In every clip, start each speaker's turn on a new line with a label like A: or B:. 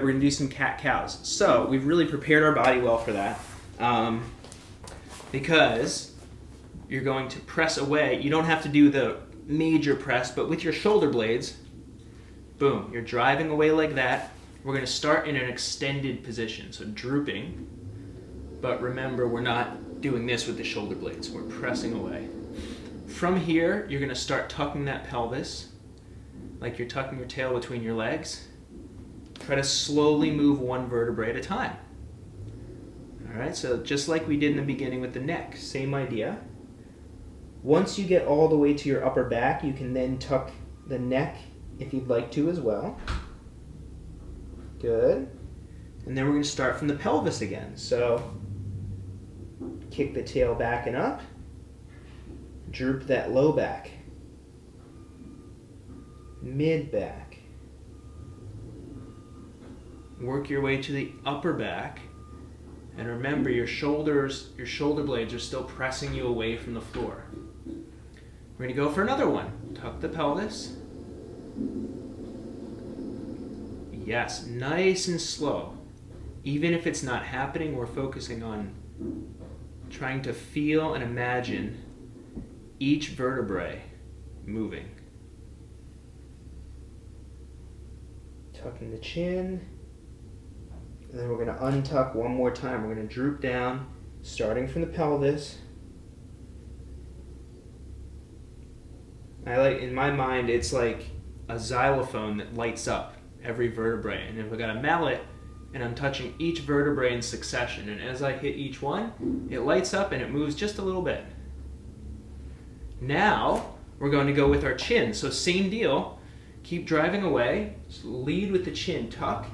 A: We're going to do some cat-cows. So we've really prepared our body well for that because you're going to press away. You don't have to do the major press, but with your shoulder blades, boom, you're driving away like that. We're going to start in an extended position, so drooping. But remember, we're not doing this with the shoulder blades. We're pressing away. From here, you're going to start tucking that pelvis like you're tucking your tail between your legs. Try to slowly move one vertebrae at a time. All right, so just like we did in the beginning with the neck, same idea. Once you get all the way to your upper back, you can then tuck the neck if you'd like to as well. Good. And then we're going to start from the pelvis again. So kick the tail back and up. Droop that low back. Mid back. Work your way to the upper back. And remember, your shoulder blades are still pressing you away from the floor. We're going to go for another one. Tuck the pelvis. Yes, nice and slow. Even if it's not happening, we're focusing on trying to feel and imagine each vertebrae moving. Tucking the chin. And then we're going to untuck one more time. We're going to droop down, starting from the pelvis. In my mind, it's like a xylophone that lights up every vertebrae. And if I got a mallet and I'm touching each vertebrae in succession, and as I hit each one, it lights up and it moves just a little bit. Now, we're going to go with our chin. So same deal. Keep driving away. Just lead with the chin. Tuck.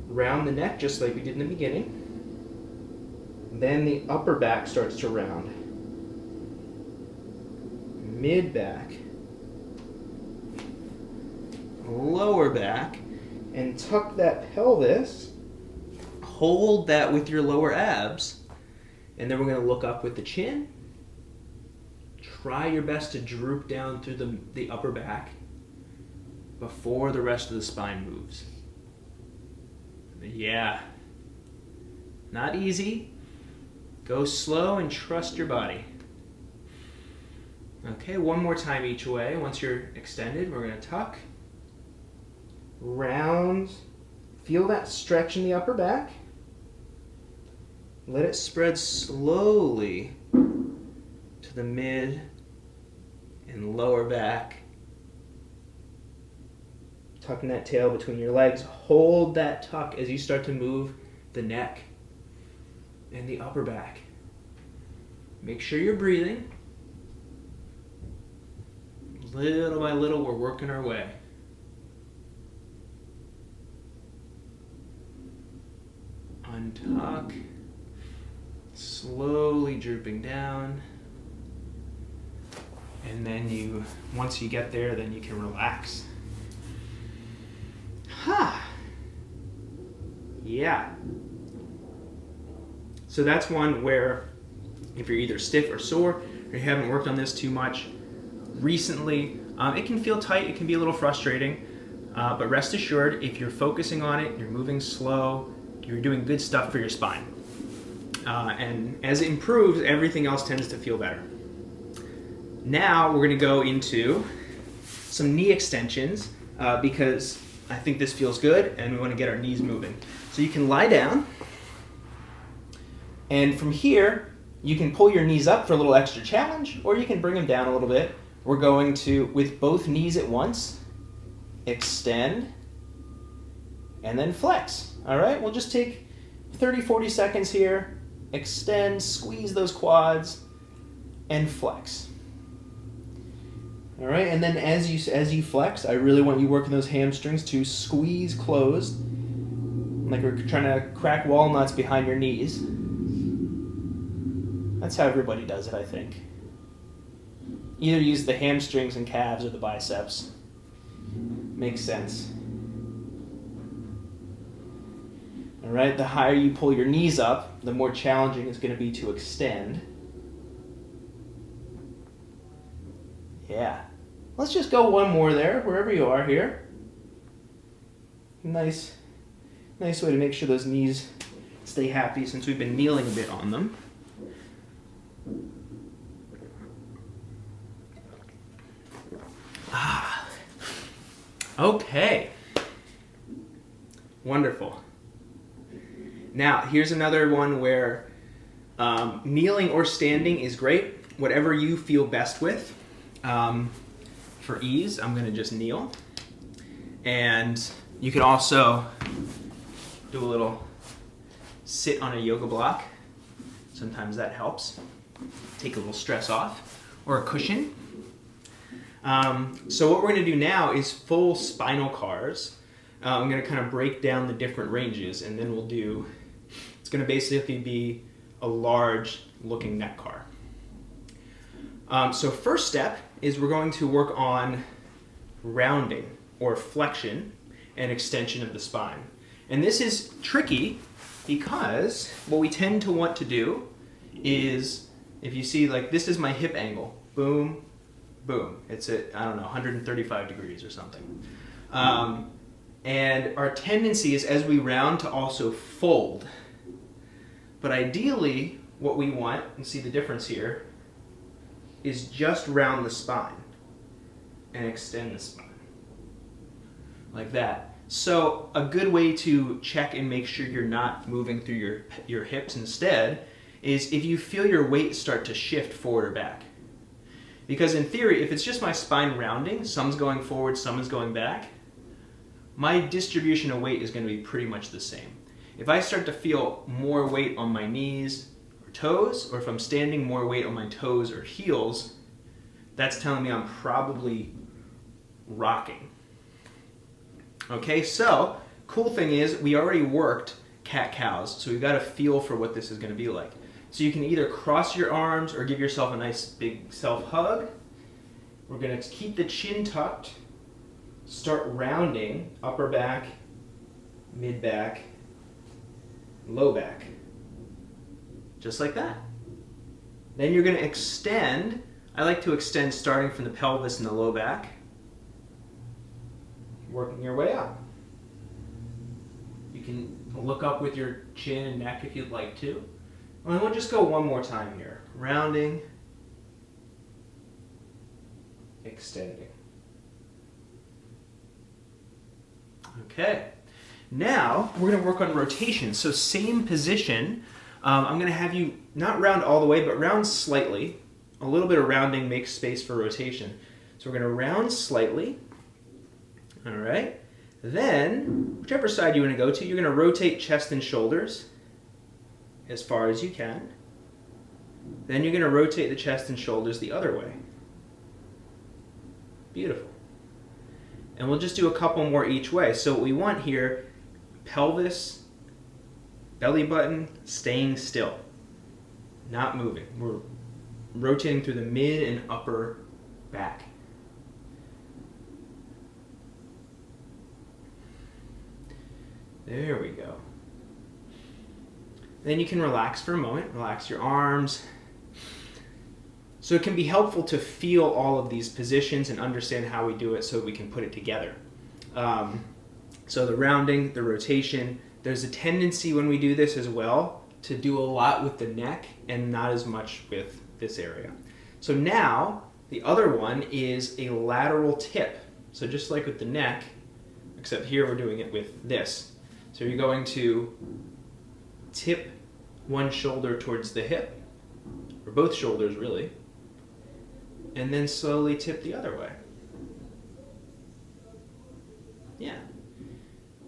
A: Round the neck just like we did in the beginning. Then the upper back starts to round. Mid back. Lower back. And tuck that pelvis. Hold that with your lower abs. And then we're going to look up with the chin. Try your best to droop down through the upper back before the rest of the spine moves. Yeah. Not easy. Go slow and trust your body. Okay, one more time each way. Once you're extended, we're going to tuck. Round. Feel that stretch in the upper back. Let it spread slowly to the mid and lower back. Tucking that tail between your legs. Hold that tuck as you start to move the neck and the upper back. Make sure you're breathing. Little by little, we're working our way. Untuck. Slowly drooping down. And then once you get there, then you can relax. Yeah. So that's one where if you're either stiff or sore, or you haven't worked on this too much recently, it can feel tight, it can be a little frustrating, but rest assured, if you're focusing on it, you're moving slow, you're doing good stuff for your spine. And as it improves, everything else tends to feel better. Now we're going to go into some knee extensions because I think this feels good and we want to get our knees moving. So you can lie down, and from here you can pull your knees up for a little extra challenge, or you can bring them down a little bit. We're going to, with both knees at once, extend and then flex. All right, we'll just take 30-40 seconds here. Extend, squeeze those quads, and flex. All right, and then as you flex, I really want you working those hamstrings to squeeze closed, like we're trying to crack walnuts behind your knees. That's how everybody does it, I think. Either use the hamstrings and calves or the biceps. Makes sense. All right, the higher you pull your knees up, the more challenging it's going to be to extend. Yeah. Let's just go one more there, wherever you are here. Nice Nice way to make sure those knees stay happy since we've been kneeling a bit on them. Okay. Wonderful. Now, here's another one where kneeling or standing is great. Whatever you feel best with. For ease, I'm going to just kneel. And you can also do a little sit on a yoga block. Sometimes that helps. Take a little stress off. Or a cushion. So what we're going to do now is full spinal cars. I'm going to kind of break down the different ranges, and then we'll do, it's going to basically be a large looking neck car. So first step is we're going to work on rounding or flexion and extension of the spine. And this is tricky because what we tend to want to do is, if you see, like, this is my hip angle, boom, boom. It's at, I don't know, 135 degrees or something. And our tendency is, as we round, to also fold. But ideally, what we want, and see the difference here, is just round the spine and extend the spine. Like that. So a good way to check and make sure you're not moving through your hips instead is if you feel your weight start to shift forward or back. Because in theory, if it's just my spine rounding, some's going forward, some is going back, my distribution of weight is going to be pretty much the same. If I start to feel more weight on my knees or toes, or if I'm standing, more weight on my toes or heels, that's telling me I'm probably rocking. Okay, so cool thing is we already worked cat-cows, so we've got a feel for what this is going to be like. So you can either cross your arms or give yourself a nice big self-hug. We're going to keep the chin tucked, start rounding upper back, mid back, low back. Just like that. Then you're going to extend. I like to extend starting from the pelvis and the low back, working your way up. You can look up with your chin and neck if you'd like to. And we'll just go one more time here. Rounding, extending. Okay. Now we're going to work on rotation. So same position. I'm going to have you not round all the way, but round slightly. A little bit of rounding makes space for rotation. So we're going to round slightly. All right. Then, whichever side you want to go to, you're going to rotate chest and shoulders as far as you can. Then you're going to rotate the chest and shoulders the other way. Beautiful. And we'll just do a couple more each way. So what we want here, pelvis, belly button, staying still, not moving. We're rotating through the mid and upper back. There we go. Then you can relax for a moment, relax your arms. So it can be helpful to feel all of these positions and understand how we do it so we can put it together. So the rounding, the rotation, there's a tendency when we do this as well to do a lot with the neck and not as much with this area. So now the other one is a lateral tip. So just like with the neck, except here we're doing it with this. So you're going to tip one shoulder towards the hip, or both shoulders really, and then slowly tip the other way. Yeah.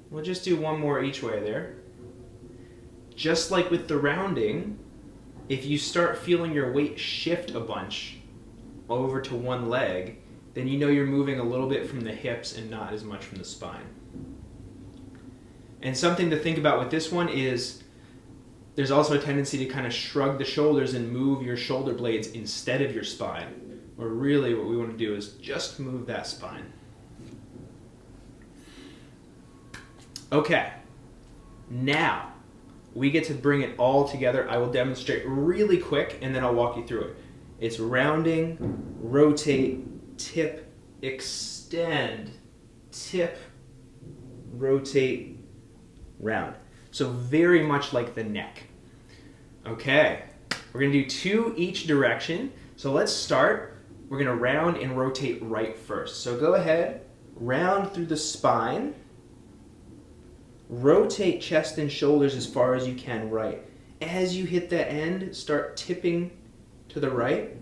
A: We'll just do one more each way there. Just like with the rounding, if you start feeling your weight shift a bunch over to one leg, then you know you're moving a little bit from the hips and not as much from the spine. And something to think about with this one is there's also a tendency to kind of shrug the shoulders and move your shoulder blades instead of your spine. Where really what we want to do is just move that spine. Okay, now we get to bring it all together. I will demonstrate really quick and then I'll walk you through it. It's rounding, rotate, tip, extend, tip, rotate, round. So very much like the neck. Okay, we're gonna do 2 each direction. So let's start. We're gonna round and rotate right first. So go ahead, round through the spine, rotate chest and shoulders as far as you can right. As you hit that end, start tipping to the right,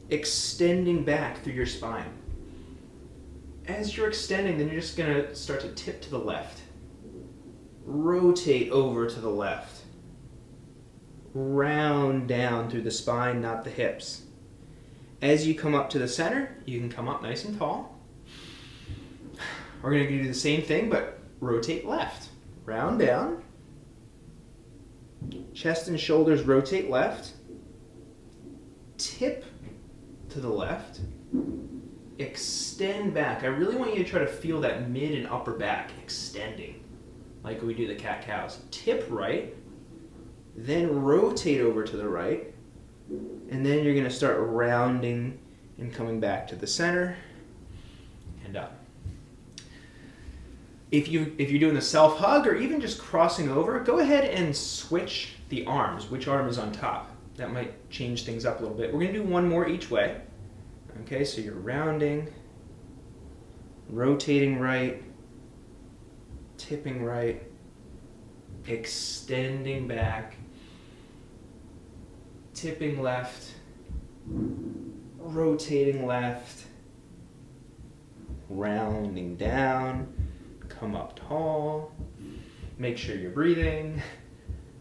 A: extending back through your spine. As you're extending, then you're just gonna start to tip to the left. Rotate over to the left. Round down through the spine, not the hips. As you come up to the center, you can come up nice and tall. We're gonna do the same thing, but rotate left. Round down. Chest and shoulders rotate left. Tip to the left. Extend back. I really want you to try to feel that mid and upper back extending, like we do the cat-cows. Tip right, then rotate over to the right, and then you're going to start rounding and coming back to the center and up. If you're doing the self-hug or even just crossing over, go ahead and switch the arms. Which arm is on top? That might change things up a little bit. We're going to do one more each way. Okay, so you're rounding, rotating right, tipping right, extending back, tipping left, rotating left, rounding down, come up tall, make sure you're breathing,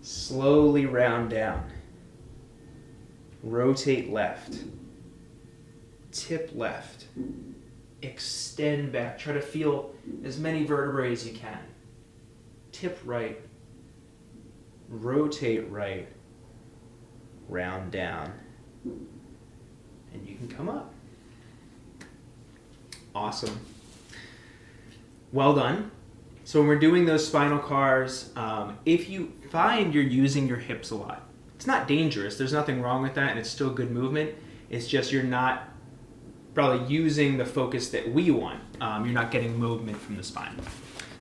A: slowly round down, rotate left, tip left, extend back, try to feel as many vertebrae as you can, tip right, rotate right, round down, and you can come up. Awesome. Well done. So when we're doing those spinal cars, if you find you're using your hips a lot, it's not dangerous. There's nothing wrong with that, and it's still good movement. It's just you're not probably using the focus that we want. You're not getting movement from the spine.